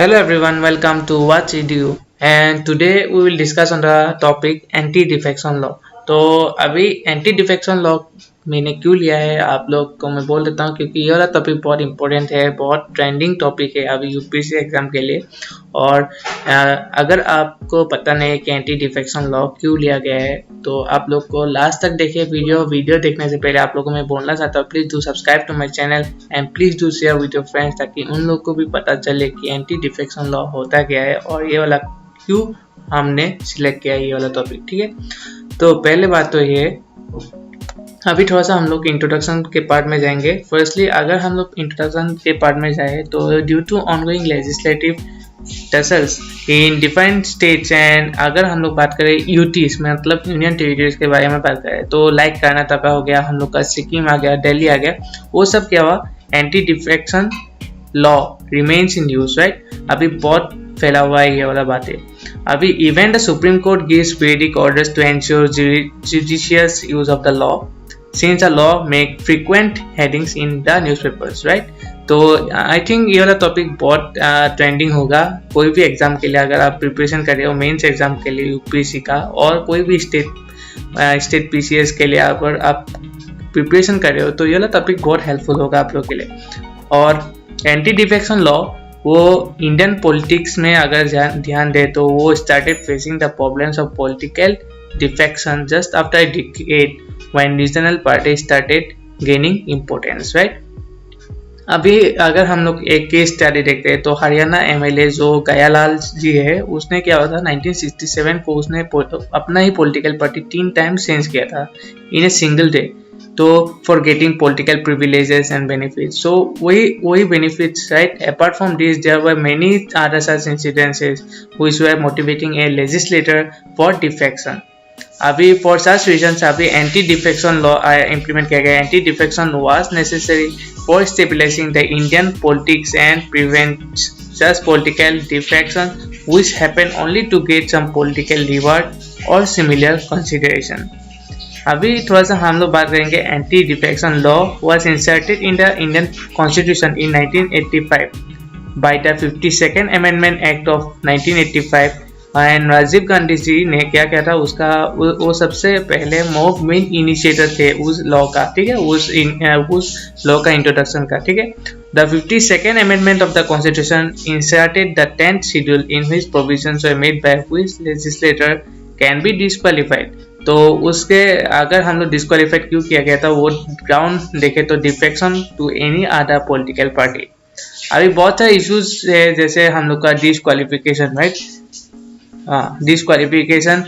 Hello everyone, welcome to Watch Edu and today we will discuss on the topic anti defection law. तो अभी anti defection law मैंने क्यों लिया है आप लोग को मैं बोल देता हूँ, क्योंकि ये वाला टॉपिक बहुत इंपॉर्टेंट है, बहुत ट्रेंडिंग टॉपिक है अभी यूपीएससी एग्जाम के लिए। और अगर आपको पता नहीं है कि एंटी डिफेक्शन लॉ क्यों लिया गया है तो आप लोग को लास्ट तक देखिए वीडियो देखने से पहले आप लोगों को मैं बोलना चाहता हूँ, please do subscribe to my channel and please do share with your friends, ताकि उन लोग को भी पता चले कि एंटी डिफेक्शन लॉ होता क्या है और ये वाला क्यों हमने सिलेक्ट किया ये वाला टॉपिक। ठीक है, तो पहले बात तो ये, अभी थोड़ा सा हम लोग इंट्रोडक्शन के पार्ट में जाएंगे। फर्स्टली अगर हम लोग इंट्रोडक्शन के पार्ट में जाए तो due to ongoing legislative tussles in different states and अगर हम लोग बात करें यूटीज मतलब यूनियन टेरिटरीज के बारे में बात करें तो लाइक कर्नाटक हो गया, हम लोग का सिक्किम आ गया, दिल्ली आ गया, वो सब क्या हुआ, anti defection law remains in use, right. अभी बहुत फैला हुआ है ये वाला बात है। अभी even the supreme court gives periodic orders to ensure judicious use of the law since the law make frequent headings in the newspapers, right। तो आई थिंक ये वाला टॉपिक बहुत ट्रेंडिंग होगा कोई भी एग्जाम के लिए। अगर आप प्रिपरेशन कर रहे हो मेंस एग्जाम के लिए यूपीएससी का और कोई भी स्टेट पीसीएस के लिए अगर आप प्रिपरेशन कर रहे हो तो ये वाला टॉपिक बहुत हेल्पफुल होगा आप लोग के लिए। और एंटी डिफेक्शन लॉ वो इंडियन पॉलिटिक्स में अगर ध्यान दे तो वो started facing the problems of political defection just after a decade when regional parties started gaining importance, right। अभी अगर हम लोग एक केस स्टडी देखते हैं तो हरियाणा एमएलए जो गयालाल जी है उसने क्या हुआ था 1967 को उसने अपना ही पॉलिटिकल पार्टी 3 टाइम्स चेंज किया था इन ए सिंगल डे, तो for getting political privileges and benefits. So वही benefits, right. Apart from this there were many other such incidences which were motivating a legislator for defection. अभी for such reasons अभी anti defection law implement किया गया। Anti defection was necessary for stabilising the Indian politics and prevent such political defection which happen only to get some political reward और similar consideration. अभी थोड़ा सा हम लोग बात करेंगे anti defection law was inserted in the Indian constitution in 1985 by the 52nd amendment act of 1985 and Rajiv Gandhi ji ने क्या किया था उसका वो सबसे पहले मेन इनिशिएटर थे उस लॉ का, ठीक है, उस लॉ का इंट्रोडक्शन का, ठीक है। The 52nd amendment of the constitution inserted the 10th schedule in which provisions were made by which legislator can be disqualified. तो उसके अगर हम लोग डिस्क्वालिफाइड क्यों किया गया था वो ग्राउंड देखे तो defection to any other political party. अभी बहुत सारे इश्यूज है जैसे हम लोग का disqualification, right. Disqualification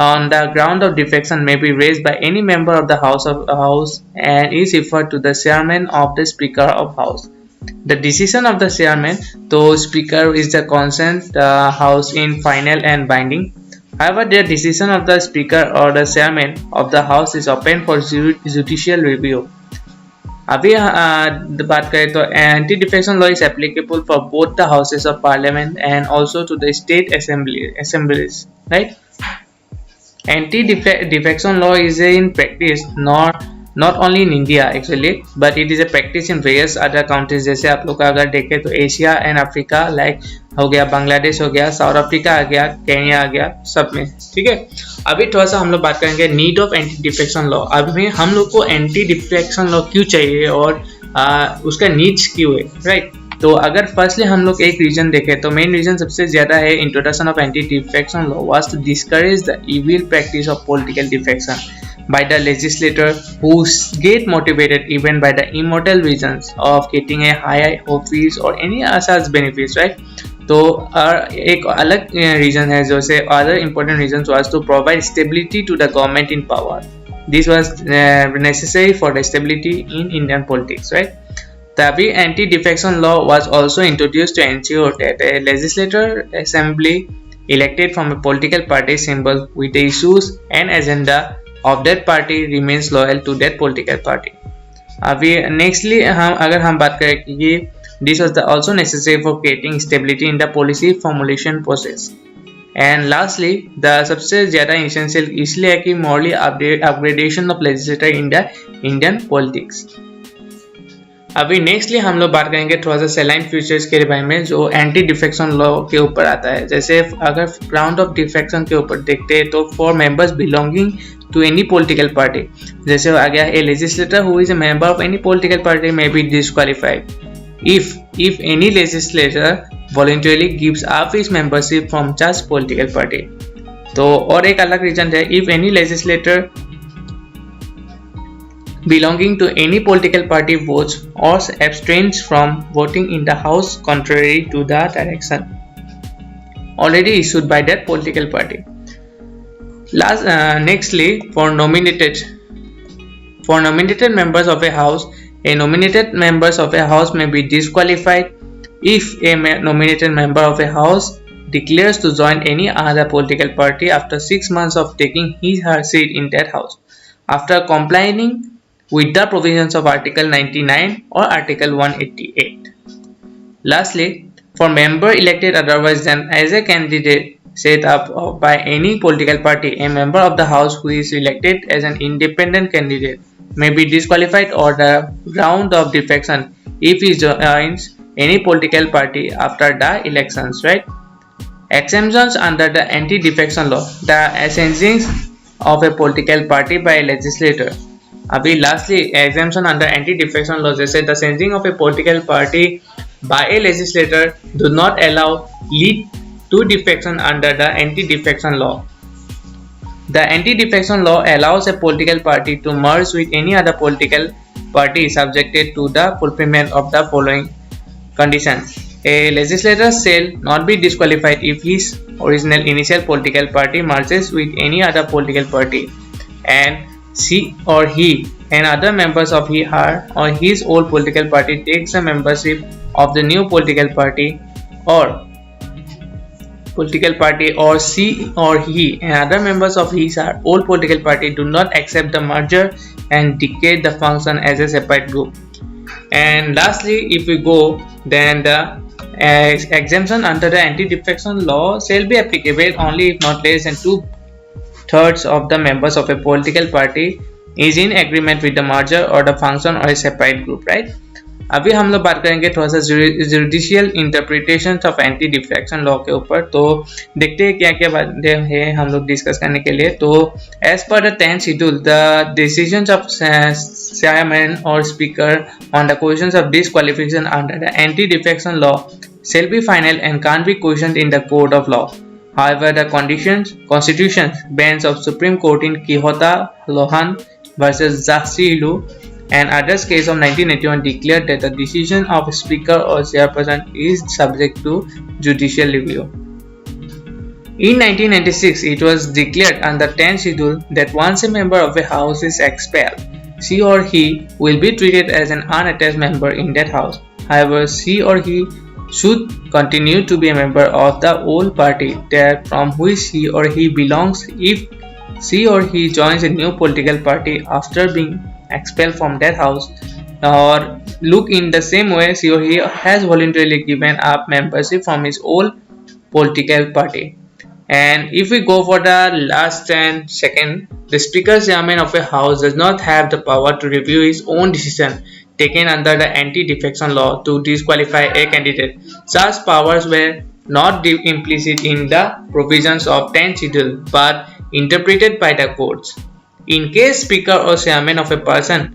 on the ground of defection may be raised by any member of the House and is referred to the chairman of the Speaker of House. The decision of the chairman, though Speaker, is the consent House in final and binding. However, the decision of the Speaker or the chairman of the House is open for judicial review. अभी बात करें तो anti defection law is applicable for both the houses of parliament and also to the state assemblies, right। Anti defection law is in practice not only in India actually, but it is a practice in various other countries। जैसे आप लोग अगर देखें तो Asia and Africa like हो गया, बांग्लादेश हो गया, साउथ अफ्रीका आ गया, केन्या आ गया, सब में, ठीक है। अभी थोड़ा सा हम लोग बात करेंगे need of anti defection law. अभी हम लोग को एंटी डिफेक्शन लॉ क्यों चाहिए और उसका नीड्स क्यों है, राइट। तो अगर फर्स्टली हम लोग एक रीजन देखें तो मेन रीजन सबसे ज्यादा है introduction of anti defection law was to discourage the evil practice of political defection by the legislator who get motivated even by the immortal reasons of getting a higher office or any such benefits, right। तो एक अलग reason है जो से other important reasons was to provide stability to the government in power. This was necessary for the stability in Indian politics, right। तभी anti-defection law was also introduced to ensure that a legislature assembly elected from a political party symbol with the issues and agenda of that party remains loyal to that political party. अभी nextly हम बात करें कि this was also necessary for creating stability in the policy formulation process. And lastly, the सबसे ज़्यादा essential इसलिए है कि morally upgradation of legislature in the Indian politics. अभी नेक्स्टली हम लोग बात करेंगे थोड़ा सा सैलाइन फ्यूचर्स के बारे में जो एंटी डिफेक्शन लॉ के ऊपर आता है। जैसे अगर ग्राउंड ऑफ डिफेक्शन के ऊपर देखते हैं तो for members belonging to any political party, जैसे आ गया a legislator who is a member of any political party may be disqualified if any legislator voluntarily gives up his membership from just political party। तो और एक अलग reason है, if any legislator belonging to any political party votes or abstains from voting in the house contrary to the direction already issued by that political party। Nextly, for nominated members of a house, a nominated members of a house may be disqualified if a nominated member of a house declares to join any other political party after 6 months of taking his or her seat in that house, after complying with the provisions of Article 99 or Article 188. Lastly, for member elected otherwise than as a candidate set up by any political party, a member of the House who is elected as an independent candidate may be disqualified on the ground of defection if he joins any political party after the elections, right? Exemptions under the anti-defection law, the ascending of a political party by a legislator। अभी lastly exemption under anti defection law, जैसे the sensing of a political party by a legislator do not allow lead to defection under the anti defection law. The anti defection law allows a political party to merge with any other political party subjected to the fulfilment of the following conditions. A legislator shall not be disqualified if his original initial political party merges with any other political party and she or he and other members of her or his old political party takes the membership of the new political party or she or he and other members of his or old political party do not accept the merger and declare the function as a separate group। And lastly, if we go, then the exemption under the anti-defection law shall be applicable only if not less than 2/3 of the members of a political party is in agreement with the merger or the function or a separate group, right? अभी हम लोग बात करेंगे थोड़ा सा judicial interpretation of anti defection law के ऊपर। तो देखते हैं क्या क्या बातें हैं हम लोग डिस्कस करने के लिए। तो as per the 10th schedule, the decisions of chairman or speaker on the questions of disqualification under the anti-defection law shall be final and can't be questioned in the court of law। However, the constitution bench of Supreme Court in Quijota Lohan versus Zastilu and others case of 1981 declared that the decision of a speaker or chairperson is subject to judicial review। In 1996, it was declared under 10th schedule that once a member of a house is expelled, she or he will be treated as an unattached member in that house। However, she or he should continue to be a member of the old party that from which he or he belongs if she or he joins a new political party after being expelled from that house, or look in the same way she or he has voluntarily given up membership from his old political party। And if we go for the last and second, the speaker chairman of a house does not have the power to review his own decision taken under the anti-defection law to disqualify a candidate। Such powers were not implicit in the provisions of 10th schedule but interpreted by the courts। In case speaker or chairman of a person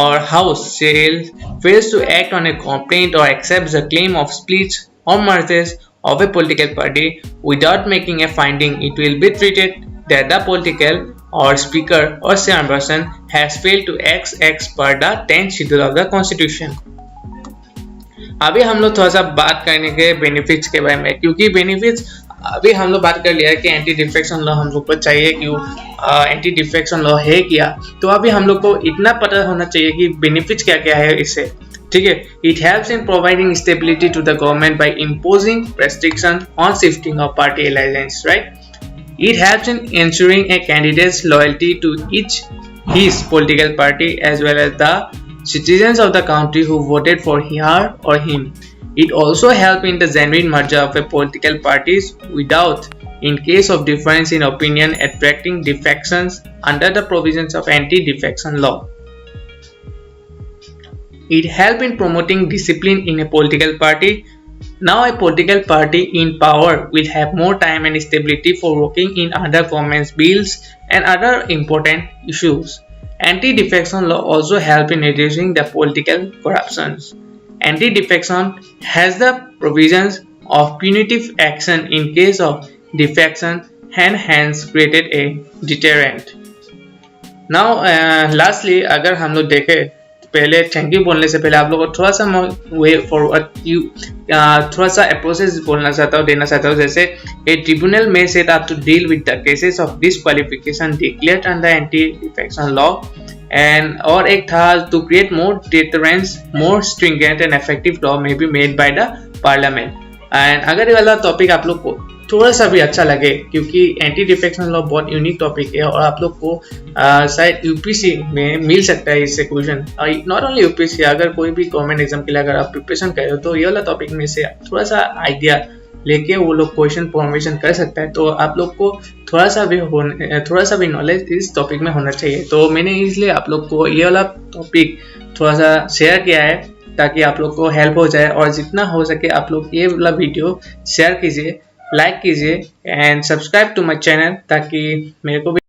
or house shall fails to act on a complaint or accepts the claim of splits or mergers of a political party without making a finding, it will be treated that the political or speaker or chairperson has failed to act as per the 10th schedule of the constitution। अभी हम लोग थोड़ा सा बात करने के benefits के बारे में, क्योंकि बेनिफिट्स अभी हम लोग बात कर लिया है कि एंटी डिफेक्शन लॉ हम लोग को चाहिए क्यों, एंटी डिफेक्शन लॉ है क्या। तो अभी हम लोग को इतना पता होना चाहिए कि बेनिफिट्स क्या क्या है इससे, ठीक है। It helps in providing stability to the government by imposing restriction on shifting of party alliance, right. It helps in ensuring a candidate's loyalty to his political party as well as the citizens of the country who voted for her or him। It also helps in the genuine merger of a political parties without, in case of difference in opinion, attracting defections under the provisions of anti-defection law। It helps in promoting discipline in a political party. Now a political party in power will have more time and stability for working in other government's bills and other important issues. Anti-defection law also help in reducing the political corruptions. Anti-defection has the provisions of punitive action in case of defection and hence created a deterrent. Now lastly अगर हम लोग देखें पहले thank you बोलने से पहले आप लोगों को थोड़ा सा वे फॉरवर्ड थोड़ा सा अप्रोचेस बोलना चाहता हूँ देना चाहता हूँ जैसे ए ट्रिब्यूनल में set up to deal with the cases of disqualification declared under anti defection law and और एक था to create more deterrence more stringent and effective law may be made by the parliament and अगर ये वाला topic आप लोग को थोड़ा सा भी अच्छा लगे क्योंकि एंटी डिफेक्शन लॉ बहुत यूनिक टॉपिक है और आप लोग को शायद यूपीसी में मिल सकता है इससे क्वेश्चन नॉट ओनली यूपीसी अगर कोई भी गवर्नमेंट एग्जाम के लिए अगर आप प्रिपरेशन कर रहे हो तो ये वाला टॉपिक में से थोड़ा सा आइडिया लेके वो लोग क्वेश्चन फॉर्मेशन कर सकता है तो आप लोग को थोड़ा सा भी नॉलेज इस टॉपिक में होना चाहिए तो मैंने इसलिए आप लोग को ये वाला टॉपिक थोड़ा सा शेयर किया है ताकि आप लोग को हेल्प हो जाए और जितना हो सके आप लोग ये वाला वीडियो शेयर कीजिए लाइक कीजिए and subscribe to my channel ताकि मेरे को भी